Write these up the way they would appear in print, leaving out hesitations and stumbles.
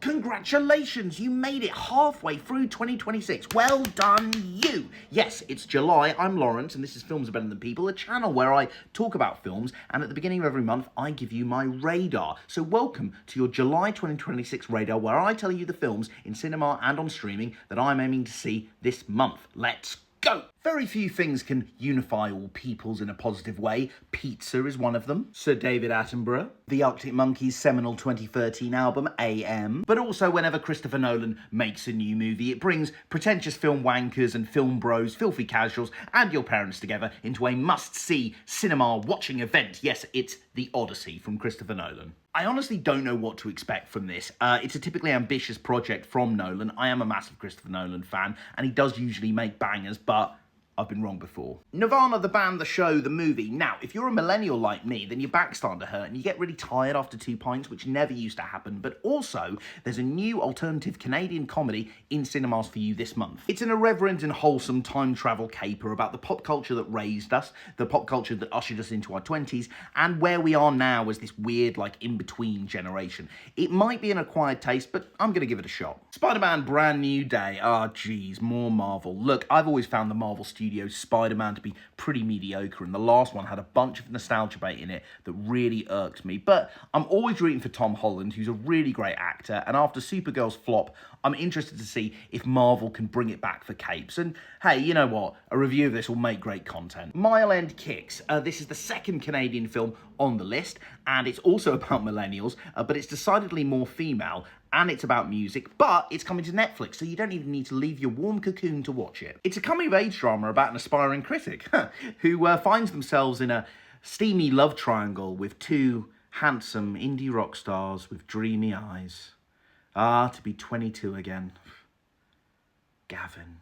Congratulations, you made it halfway through 2026. Well done, you. Yes, it's July. I'm Lawrence, and this is Films Are Better Than People, a channel where I talk about films, and at the beginning of every month, I give you my radar. So welcome to your July 2026 radar, where I tell you the films in cinema and on streaming that I'm aiming to see this month. Let's go! Very few things can unify all peoples in a positive way. Pizza is one of them. Sir David Attenborough. The Arctic Monkeys' seminal 2013 album, AM. But also whenever Christopher Nolan makes a new movie, it brings pretentious film wankers and film bros, filthy casuals, and your parents together into a must-see cinema watching event. Yes, it's The Odyssey from Christopher Nolan. I honestly don't know what to expect from this. It's a typically ambitious project from Nolan. I am a massive Christopher Nolan fan, and he does usually make bangers, but I've been wrong before. Nirvana, the band, the show, the movie. Now, if you're a millennial like me, then your back's starting to hurt and you get really tired after 2 pints, which never used to happen. But also, there's a new alternative Canadian comedy in cinemas for you this month. It's an irreverent and wholesome time travel caper about the pop culture that raised us, the pop culture that ushered us into our 20s, and where we are now as this weird, in-between generation. It might be an acquired taste, but I'm going to give it a shot. Spider-Man Brand New Day. Geez, more Marvel. Look, I've always found the Marvel Studios Spider-Man to be pretty mediocre, and the last one had a bunch of nostalgia bait in it that really irked me. But I'm always rooting for Tom Holland, who's a really great actor, and after Supergirl's flop, I'm interested to see if Marvel can bring it back for capes. And hey, you know what? A review of this will make great content. Mile End Kicks. This is the second Canadian film on the list, and it's also about millennials, but it's decidedly more female, and it's about music, but it's coming to Netflix, so you don't even need to leave your warm cocoon to watch it. It's a coming-of-age drama about an aspiring critic who finds themselves in a steamy love triangle with two handsome indie rock stars with dreamy eyes. To be 22 again. Gavin.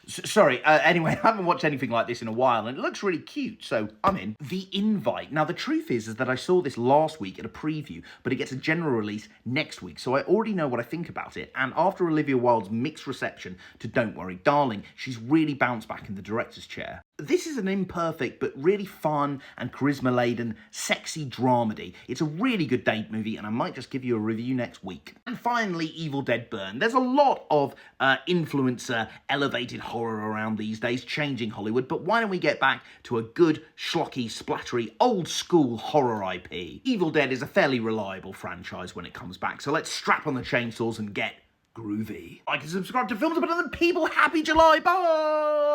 Sorry, anyway, I haven't watched anything like this in a while, and it looks really cute, so I'm in. The Invite. Now, the truth is that I saw this last week at a preview, but it gets a general release next week, so I already know what I think about it, and after Olivia Wilde's mixed reception to Don't Worry, Darling, she's really bounced back in the director's chair. This is an imperfect but really fun and charisma-laden, sexy dramedy. It's a really good date movie, and I might just give you a review next week. And finally, Evil Dead Burn. There's a lot of influencer, elevated horror around these days, changing Hollywood, but why don't we get back to a good, schlocky, splattery, old-school horror IP? Evil Dead is a fairly reliable franchise when it comes back, so let's strap on the chainsaws and get groovy. Like and subscribe to Films Are Better Than People. Happy July, bye!